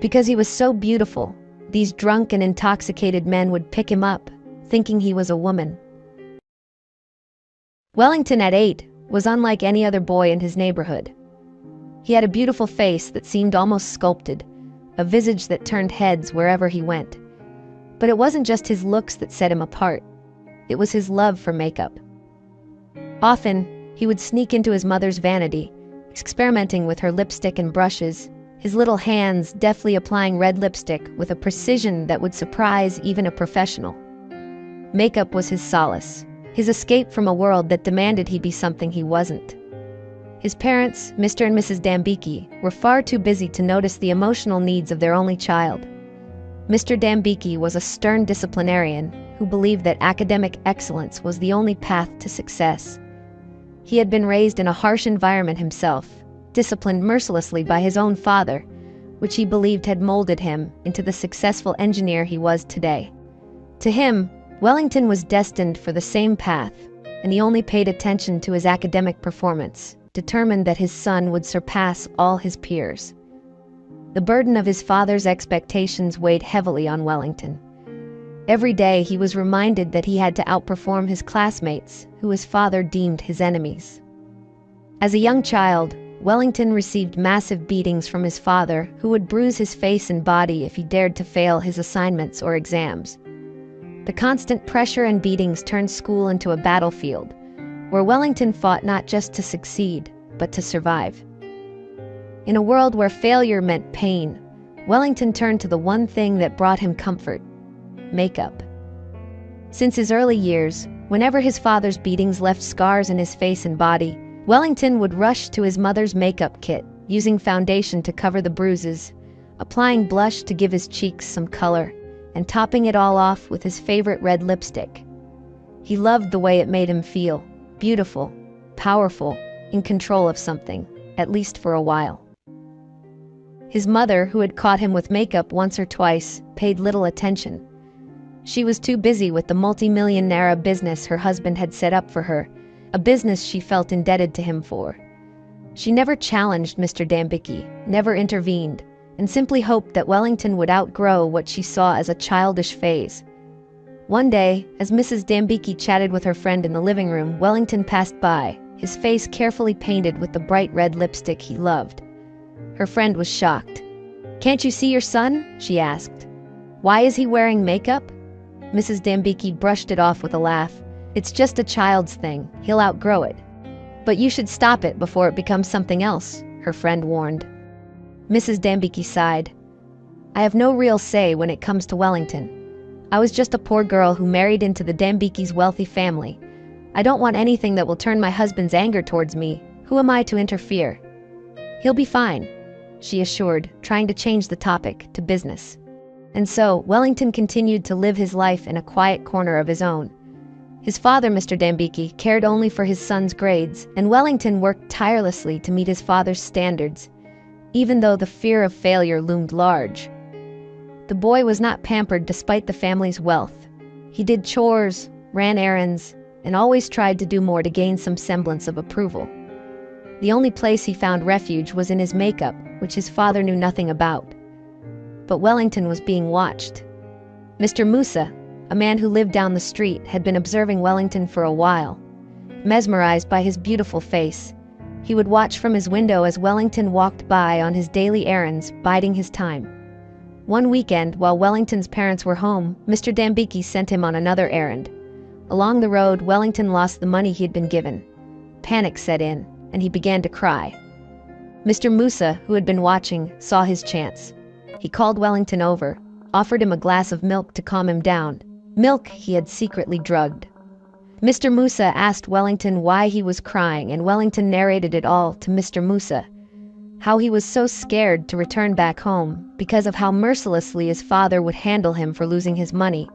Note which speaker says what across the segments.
Speaker 1: Because he was so beautiful, these drunk and intoxicated men would pick him up, thinking he was a woman. Wellington at 8 was unlike any other boy in his neighborhood. He had a beautiful face that seemed almost sculpted, a visage that turned heads wherever he went. But it wasn't just his looks that set him apart. It was his love for makeup. Often, he would sneak into his mother's vanity, experimenting with her lipstick and brushes, his little hands deftly applying red lipstick with a precision that would surprise even a professional. Makeup was his solace, his escape from a world that demanded he be something he wasn't. His parents, Mr. and Mrs. Dambicki, were far too busy to notice the emotional needs of their only child. Mr. Dambicki was a stern disciplinarian who believed that academic excellence was the only path to success. He had been raised in a harsh environment himself, disciplined mercilessly by his own father, which he believed had molded him into the successful engineer he was today. To him, Wellington was destined for the same path, and he only paid attention to his academic performance, determined that his son would surpass all his peers. The burden of his father's expectations weighed heavily on Wellington. Every day he was reminded that he had to outperform his classmates, who his father deemed his enemies. As a young child, Wellington received massive beatings from his father, who would bruise his face and body if he dared to fail his assignments or exams. The constant pressure and beatings turned school into a battlefield, where Wellington fought not just to succeed, but to survive. In a world where failure meant pain, Wellington turned to the one thing that brought him comfort: makeup. Since his early years, whenever his father's beatings left scars in his face and body, Wellington would rush to his mother's makeup kit, using foundation to cover the bruises, applying blush to give his cheeks some color, and topping it all off with his favorite red lipstick. He loved the way it made him feel, beautiful, powerful, in control of something, at least for a while. His mother, who had caught him with makeup once or twice, paid little attention. She was too busy with the multi-million-naira business her husband had set up for her, a business she felt indebted to him for. She never challenged Mr. Dambicki, never intervened, and simply hoped that Wellington would outgrow what she saw as a childish phase. One day, as Mrs. Dambicki chatted with her friend in the living room, Wellington passed by, his face carefully painted with the bright red lipstick he loved. Her friend was shocked. "Can't you see your son?" she asked. "Why is he wearing makeup?" Mrs. Dambicki brushed it off with a laugh. "It's just a child's thing. He'll outgrow it." "But you should stop it before it becomes something else," her friend warned. Mrs. Dambicki sighed. "I have no real say when it comes to Wellington. I was just a poor girl who married into the Dambicki's wealthy family. I don't want anything that will turn my husband's anger towards me. Who am I to interfere?" "He'll be fine," she assured, trying to change the topic to business. And so, Wellington continued to live his life in a quiet corner of his own. His father, Mr. Dambicki, cared only for his son's grades, and Wellington worked tirelessly to meet his father's standards, even though the fear of failure loomed large. The boy was not pampered despite the family's wealth. He did chores, ran errands, and always tried to do more to gain some semblance of approval. The only place he found refuge was in his makeup, which his father knew nothing about. But Wellington was being watched. Mr. Musa, a man who lived down the street, had been observing Wellington for a while. Mesmerized by his beautiful face, he would watch from his window as Wellington walked by on his daily errands, biding his time. One weekend, while Wellington's parents were home, Mr. Dambicki sent him on another errand. Along the road, Wellington lost the money he had been given. Panic set in, and he began to cry. Mr. Musa, who had been watching, saw his chance. He called Wellington over, offered him a glass of milk to calm him down, milk he had secretly drugged. Mr. Musa asked Wellington why he was crying, and Wellington narrated it all to Mr. Musa. How he was so scared to return back home because of how mercilessly his father would handle him for losing his money.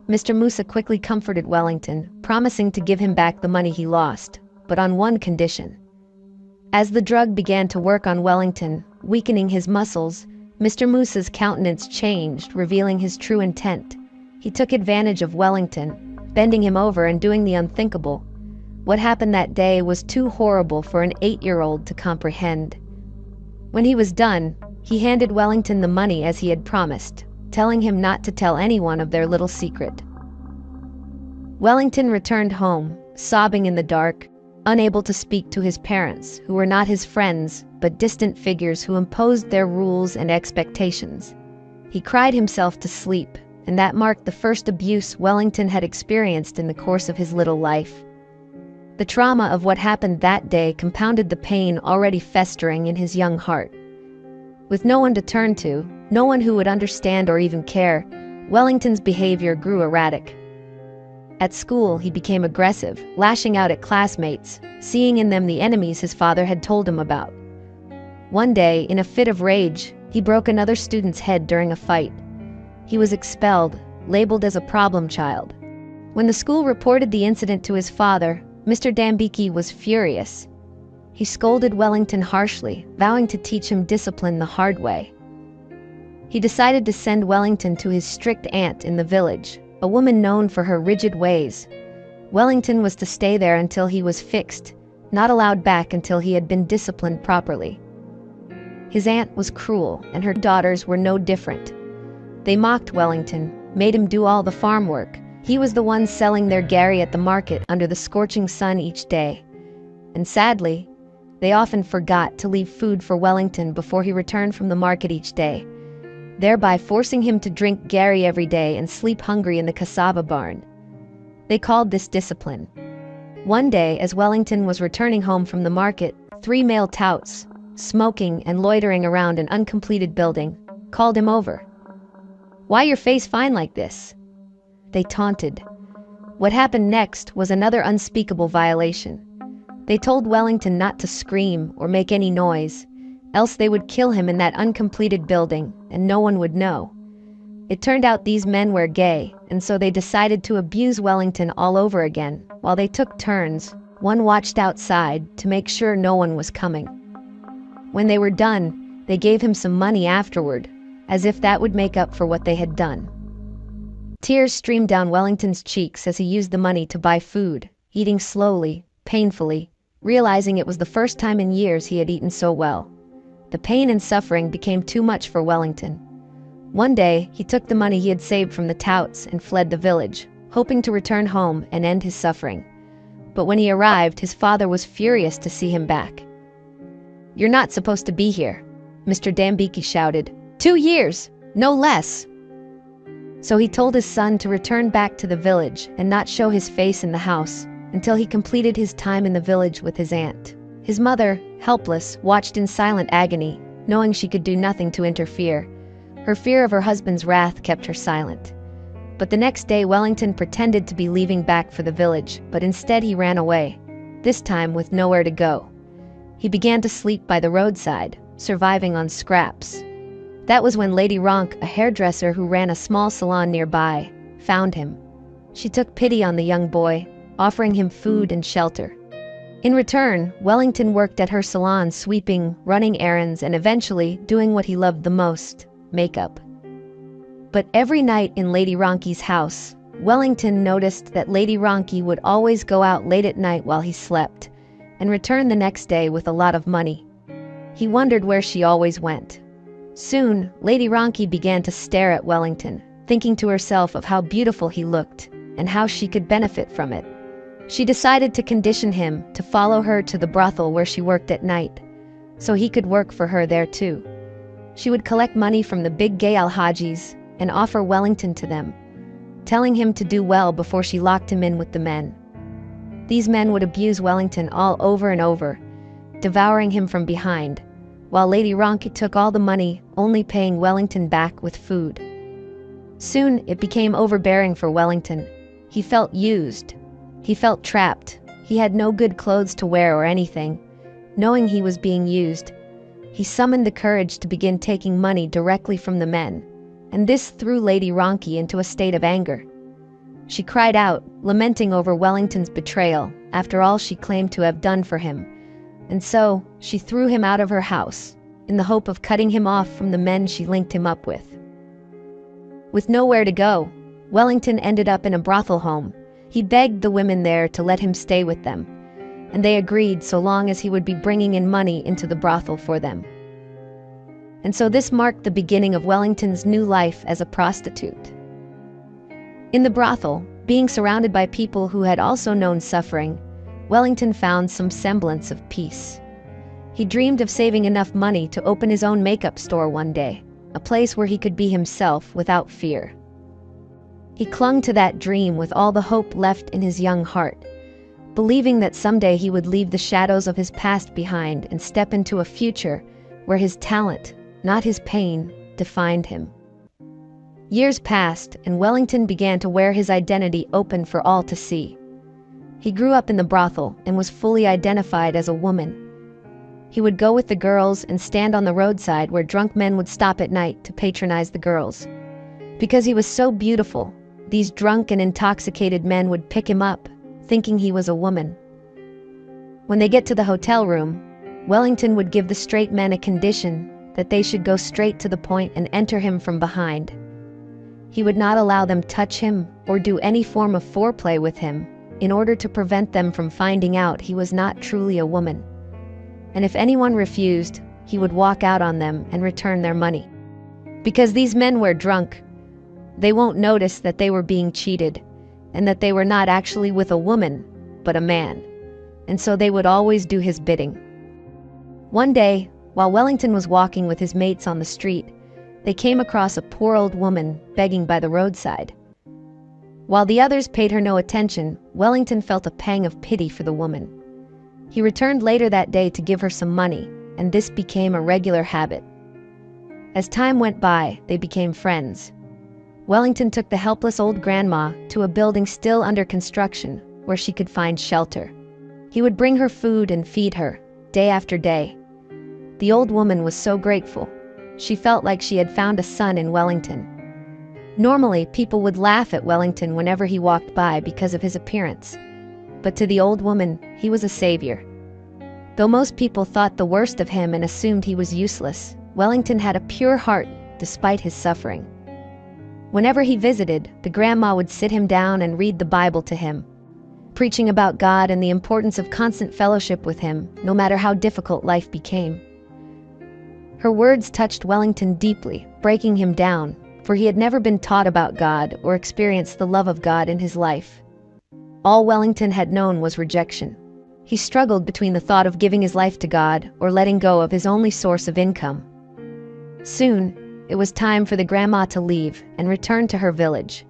Speaker 1: Mr. Musa quickly comforted Wellington, promising to give him back the money he lost, but on one condition. As the drug began to work on Wellington, weakening his muscles, Mr. Musa's countenance changed, revealing his true intent. He took advantage of Wellington, bending him over and doing the unthinkable. What happened that day was too horrible for an 8-year-old to comprehend. When he was done, He handed Wellington the money as he had promised, telling him not to tell anyone of their little secret. Wellington returned home, sobbing in the dark, unable to speak to his parents, who were not his friends, but distant figures who imposed their rules and expectations. He cried himself to sleep, and that marked the first abuse Wellington had experienced in the course of his little life. The trauma of what happened that day compounded the pain already festering in his young heart. With no one to turn to, no one who would understand or even care, Wellington's behavior grew erratic. At school, he became aggressive, lashing out at classmates, seeing in them the enemies his father had told him about. One day, in a fit of rage, he broke another student's head during a fight. He was expelled, labeled as a problem child. When the school reported the incident to his father, Mr. Dambiki was furious. He scolded Wellington harshly, vowing to teach him discipline the hard way. He decided to send Wellington to his strict aunt in the village, a woman known for her rigid ways. Wellington was to stay there until he was fixed, not allowed back until he had been disciplined properly. His aunt was cruel, and her daughters were no different. They mocked Wellington, made him do all the farm work. He was the one selling their Gary at the market under the scorching sun each day. And sadly, they often forgot to leave food for Wellington before he returned from the market each day, thereby forcing him to drink Gary every day and sleep hungry in the cassava barn. They called this discipline. One day, as Wellington was returning home from the market, 3 male touts, smoking and loitering around an uncompleted building, called him over. "Why your face fine like this?" They taunted. What happened next was another unspeakable violation. They told Wellington not to scream or make any noise, else they would kill him in that uncompleted building, and no one would know. It turned out these men were gay, and so they decided to abuse Wellington all over again, while they took turns. One watched outside to make sure no one was coming. When they were done, they gave him some money afterward, as if that would make up for what they had done. Tears streamed down Wellington's cheeks as he used the money to buy food, eating slowly, painfully, realizing it was the first time in years he had eaten so well. The pain and suffering became too much for Wellington. One day, he took the money he had saved from the touts and fled the village, hoping to return home and end his suffering. But when he arrived, his father was furious to see him back. "You're not supposed to be here," Mr. Dambiki shouted. 2 years, no less." So he told his son to return back to the village and not show his face in the house until he completed his time in the village with his aunt. His mother, helpless, watched in silent agony, knowing she could do nothing to interfere. Her fear of her husband's wrath kept her silent. But the next day Wellington pretended to be leaving back for the village, but instead he ran away, this time with nowhere to go. He began to sleep by the roadside, surviving on scraps. That was when Lady Ronk, a hairdresser who ran a small salon nearby, found him. She took pity on the young boy, offering him food and shelter. In return, Wellington worked at her salon sweeping, running errands, and eventually doing what he loved the most, makeup. But every night in Lady Ronki's house, Wellington noticed that Lady Ronki would always go out late at night while he slept, and return the next day with a lot of money. He wondered where she always went. Soon, Lady Ronki began to stare at Wellington, thinking to herself of how beautiful he looked, and how she could benefit from it. She decided to condition him to follow her to the brothel where she worked at night, so he could work for her there too. She would collect money from the big gay alhajis and offer Wellington to them, telling him to do well before she locked him in with the men. These men would abuse Wellington all over and over, devouring him from behind, while Lady Ronki took all the money, only paying Wellington back with food. Soon it became overbearing for Wellington. He felt used. He felt trapped. He had no good clothes to wear or anything. Knowing he was being used, he summoned the courage to begin taking money directly from the men, and this threw Lady Ronki into a state of anger. She cried out, lamenting over Wellington's betrayal after all she claimed to have done for him, and so she threw him out of her house, in the hope of cutting him off from the men she linked him up with. With nowhere to go, Wellington ended up in a brothel home. He begged the women there to let him stay with them, and they agreed so long as he would be bringing in money into the brothel for them. and so this marked the beginning of Wellington's new life as a prostitute. In the brothel, being surrounded by people who had also known suffering, Wellington found some semblance of peace. He dreamed of saving enough money to open his own makeup store one day, a place where he could be himself without fear. He clung to that dream with all the hope left in his young heart, believing that someday he would leave the shadows of his past behind and step into a future where his talent, not his pain, defined him. Years passed, and Wellington began to wear his identity open for all to see. He grew up in the brothel and was fully identified as a woman. He would go with the girls and stand on the roadside where drunk men would stop at night to patronize the girls. Because he was so beautiful, these drunk and intoxicated men would pick him up, thinking he was a woman. When they get to the hotel room, Wellington would give the straight men a condition that they should go straight to the point and enter him from behind. He would not allow them touch him or do any form of foreplay with him in order to prevent them from finding out he was not truly a woman. And if anyone refused, he would walk out on them and return their money. Because these men were drunk, they won't notice that they were being cheated and that they were not actually with a woman, but a man. And so they would always do his bidding. One day, while Wellington was walking with his mates on the street, they came across a poor old woman begging by the roadside. While the others paid her no attention, Wellington felt a pang of pity for the woman. He returned later that day to give her some money, and this became a regular habit. As time went by, they became friends. Wellington took the helpless old grandma to a building still under construction where she could find shelter. He would bring her food and feed her, day after day. The old woman was so grateful. She felt like she had found a son in Wellington. Normally, people would laugh at Wellington whenever he walked by because of his appearance. But to the old woman, he was a savior. Though most people thought the worst of him and assumed he was useless, Wellington had a pure heart despite his suffering. Whenever he visited, the grandma would sit him down and read the Bible to him, preaching about God and the importance of constant fellowship with him, no matter how difficult life became. Her words touched Wellington deeply, breaking him down, for he had never been taught about God or experienced the love of God in his life. All Wellington had known was rejection. He struggled between the thought of giving his life to God or letting go of his only source of income. Soon, it was time for the grandma to leave and return to her village,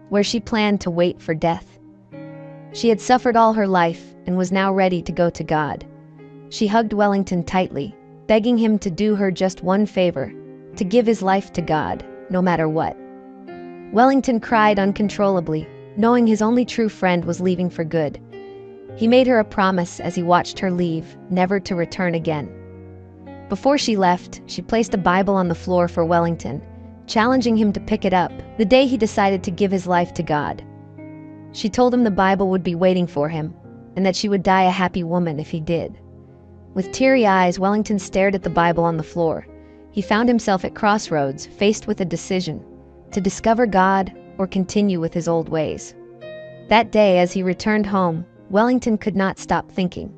Speaker 1: where she planned to wait for death. She had suffered all her life and was now ready to go to God. She hugged Wellington tightly, begging him to do her just one favor, to give his life to God, no matter what. Wellington cried uncontrollably, knowing his only true friend was leaving for good. He made her a promise as he watched her leave, never to return again. Before she left, she placed a Bible on the floor for Wellington, challenging him to pick it up the day he decided to give his life to God. She told him the Bible would be waiting for him, and that she would die a happy woman if he did. With teary eyes, Wellington stared at the Bible on the floor. He found himself at crossroads, faced with a decision, to discover God or continue with his old ways. That day, as he returned home, Wellington could not stop thinking.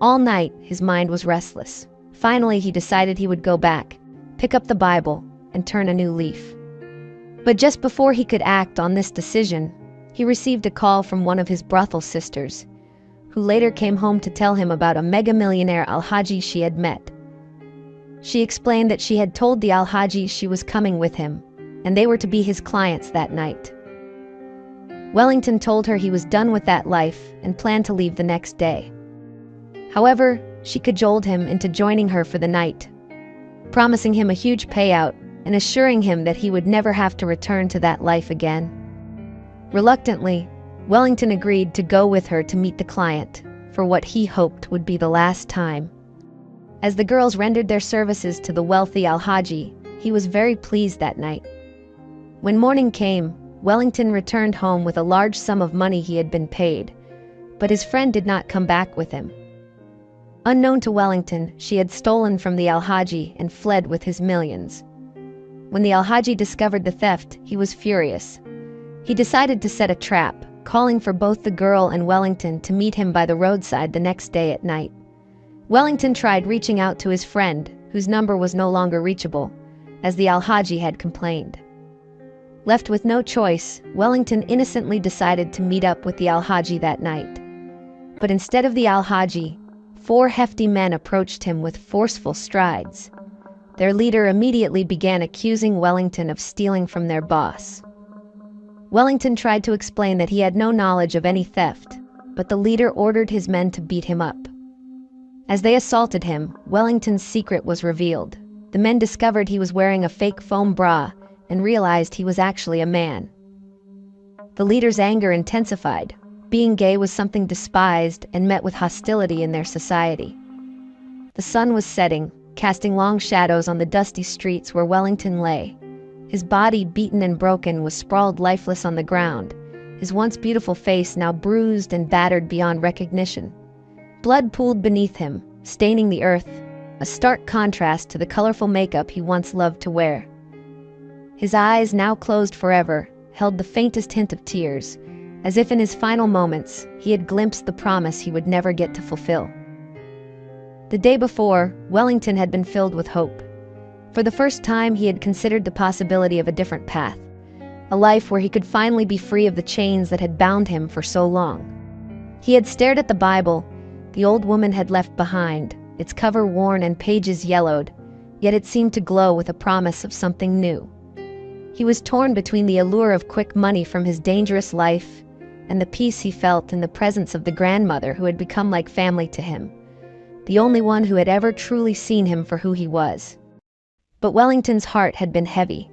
Speaker 1: All night, his mind was restless. Finally, he decided he would go back, pick up the Bible, and turn a new leaf. But just before he could act on this decision, he received a call from one of his brothel sisters, who later came home to tell him about a mega-millionaire Alhaji she had met. She explained that she had told the Alhaji she was coming with him, and they were to be his clients that night. Wellington told her he was done with that life and planned to leave the next day. However, she cajoled him into joining her for the night, promising him a huge payout and assuring him that he would never have to return to that life again. Reluctantly, Wellington agreed to go with her to meet the client for what he hoped would be the last time. As the girls rendered their services to the wealthy Alhaji, he was very pleased that night. When morning came, Wellington returned home with a large sum of money he had been paid, but his friend did not come back with him. Unknown to Wellington, she had stolen from the Alhaji and fled with his millions. When the Alhaji discovered the theft, he was furious. He decided to set a trap, calling for both the girl and Wellington to meet him by the roadside the next day at night. Wellington tried reaching out to his friend, whose number was no longer reachable, as the Alhaji had complained. Left with no choice, Wellington innocently decided to meet up with the Alhaji that night. But instead of the Alhaji, 4 hefty men approached him with forceful strides. Their leader immediately began accusing Wellington of stealing from their boss. Wellington tried to explain that he had no knowledge of any theft, but the leader ordered his men to beat him up. As they assaulted him, Wellington's secret was revealed. The men discovered he was wearing a fake foam bra and realized he was actually a man. The leader's anger intensified. Being gay was something despised and met with hostility in their society. The sun was setting, casting long shadows on the dusty streets where Wellington lay. His body, beaten and broken, was sprawled lifeless on the ground, his once beautiful face now bruised and battered beyond recognition. Blood pooled beneath him, staining the earth, a stark contrast to the colorful makeup he once loved to wear. His eyes, now closed forever, held the faintest hint of tears, as if in his final moments he had glimpsed the promise he would never get to fulfill. The day before, Wellington had been filled with hope. For the first time, he had considered the possibility of a different path, a life where he could finally be free of the chains that had bound him for so long. He had stared at the Bible the old woman had left behind, its cover worn and pages yellowed, yet it seemed to glow with a promise of something new. He was torn between the allure of quick money from his dangerous life and the peace he felt in the presence of the grandmother who had become like family to him, the only one who had ever truly seen him for who he was. But Wellington's heart had been heavy.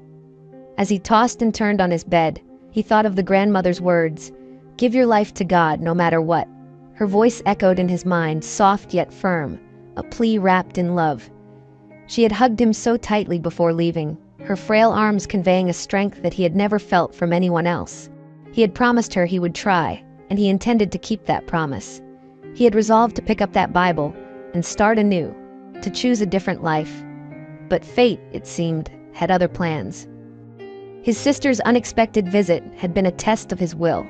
Speaker 1: As he tossed and turned on his bed, he thought of the grandmother's words, "Give your life to God no matter what." Her voice echoed in his mind, soft yet firm, a plea wrapped in love. She had hugged him so tightly before leaving, her frail arms conveying a strength that he had never felt from anyone else. He had promised her he would try, and he intended to keep that promise. He had resolved to pick up that Bible and start anew, to choose a different life. But fate, it seemed, had other plans. His sister's unexpected visit had been a test of his will.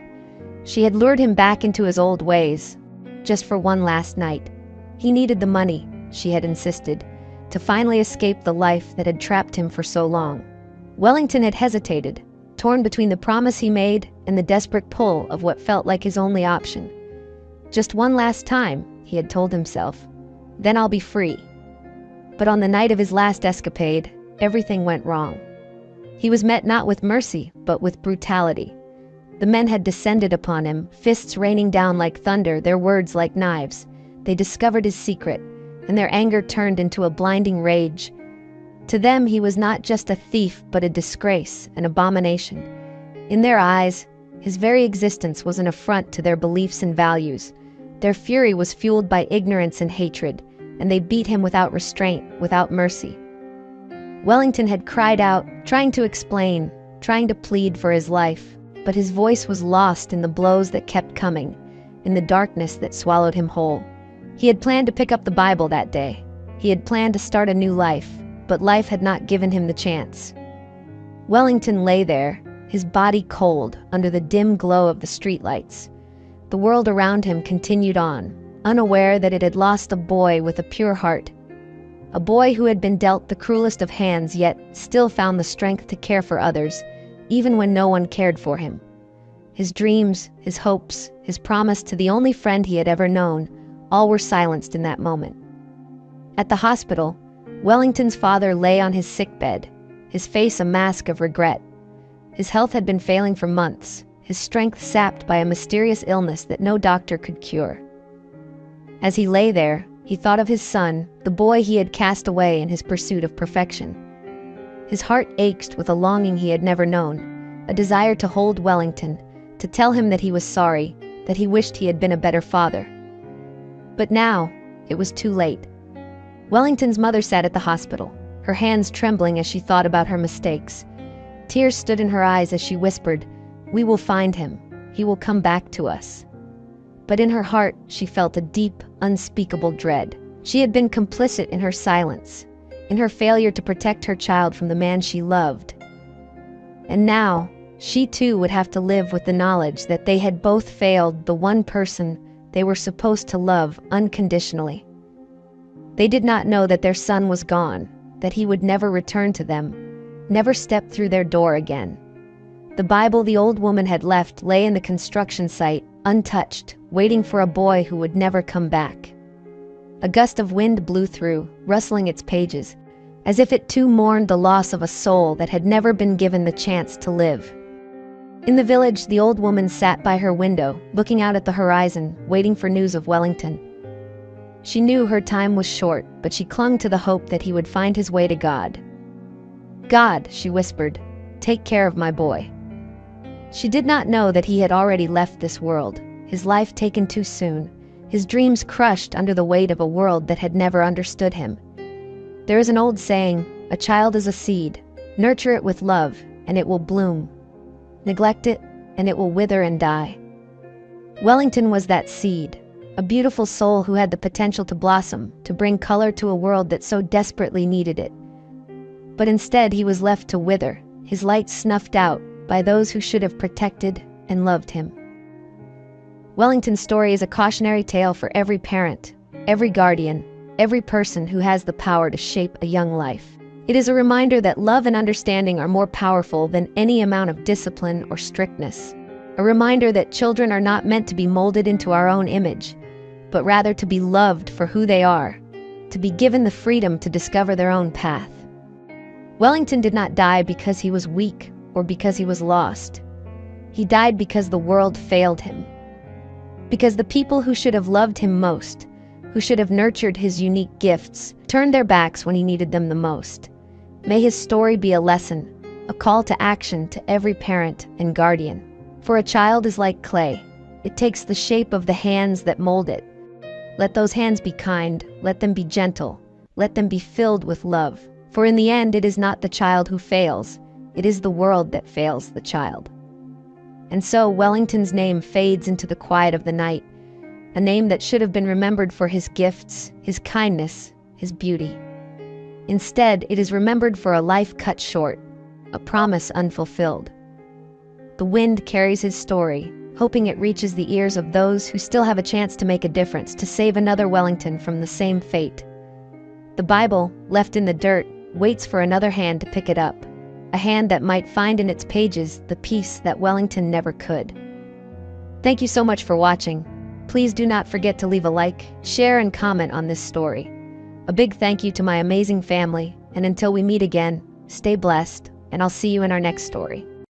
Speaker 1: She had lured him back into his old ways, just for one last night. He needed the money, she had insisted, to finally escape the life that had trapped him for so long. Wellington had hesitated, torn between the promise he made and the desperate pull of what felt like his only option. Just one last time, he had told himself, then I'll be free. But on the night of his last escapade, everything went wrong. He was met not with mercy, but with brutality. The men had descended upon him, fists raining down like thunder, their words like knives. They discovered his secret, and their anger turned into a blinding rage. To them, he was not just a thief, but a disgrace, an abomination. In their eyes, his very existence was an affront to their beliefs and values. Their fury was fueled by ignorance and hatred, and they beat him without restraint, without mercy. Wellington had cried out, trying to explain, trying to plead for his life, but his voice was lost in the blows that kept coming, in the darkness that swallowed him whole. He had planned to pick up the Bible that day. He had planned to start a new life, but life had not given him the chance. Wellington lay there, his body cold, under the dim glow of the streetlights. The world around him continued on, unaware that it had lost a boy with a pure heart. A boy who had been dealt the cruelest of hands, yet still found the strength to care for others, even when no one cared for him. His dreams, his hopes, his promise to the only friend he had ever known, all were silenced in that moment. At the hospital, Wellington's father lay on his sickbed, his face a mask of regret. His health had been failing for months, his strength sapped by a mysterious illness that no doctor could cure. As he lay there, he thought of his son, the boy he had cast away in his pursuit of perfection. His heart ached with a longing he had never known, a desire to hold Wellington, to tell him that he was sorry, that he wished he had been a better father. But now, it was too late. Wellington's mother sat at the hospital, her hands trembling as she thought about her mistakes. Tears stood in her eyes as she whispered, "We will find him. He will come back to us." But in her heart, she felt a deep, unspeakable dread. She had been complicit in her silence, in her failure to protect her child from the man she loved. And now, she too would have to live with the knowledge that they had both failed the one person they were supposed to love unconditionally. They did not know that their son was gone, that he would never return to them, never step through their door again. The Bible the old woman had left lay in the construction site, untouched, waiting for a boy who would never come back. A gust of wind blew through, rustling its pages, as if it too mourned the loss of a soul that had never been given the chance to live. In the village, the old woman sat by her window, looking out at the horizon, waiting for news of Wellington. She knew her time was short, but she clung to the hope that he would find his way to God. "God," she whispered, "take care of my boy." She did not know that he had already left this world, his life taken too soon, his dreams crushed under the weight of a world that had never understood him. There is an old saying, "A child is a seed. Nurture it with love, and it will bloom. Neglect it, and it will wither and die." Wellington was that seed, a beautiful soul who had the potential to blossom, to bring color to a world that so desperately needed it. But instead he was left to wither, his light snuffed out by those who should have protected and loved him. Wellington's story is a cautionary tale for every parent, every guardian, every person who has the power to shape a young life. It is a reminder that love and understanding are more powerful than any amount of discipline or strictness. A reminder that children are not meant to be molded into our own image, but rather to be loved for who they are, to be given the freedom to discover their own path. Wellington did not die because he was weak or because he was lost. He died because the world failed him. Because the people who should have loved him most, who should have nurtured his unique gifts, turned their backs when he needed them the most. May his story be a lesson, a call to action to every parent and guardian. For a child is like clay. It takes the shape of the hands that mold it. Let those hands be kind, let them be gentle, let them be filled with love. For in the end, it is not the child who fails, it is the world that fails the child. And so Wellington's name fades into the quiet of the night, a name that should have been remembered for his gifts, his kindness, his beauty. Instead, it is remembered for a life cut short, a promise unfulfilled. The wind carries his story, hoping it reaches the ears of those who still have a chance to make a difference, to save another Wellington from the same fate. The Bible, left in the dirt, waits for another hand to pick it up, a hand that might find in its pages the peace that Wellington never could. Thank you so much for watching. Please do not forget to leave a like, share, and comment on this story. A big thank you to my amazing family, and until we meet again, stay blessed, and I'll see you in our next story.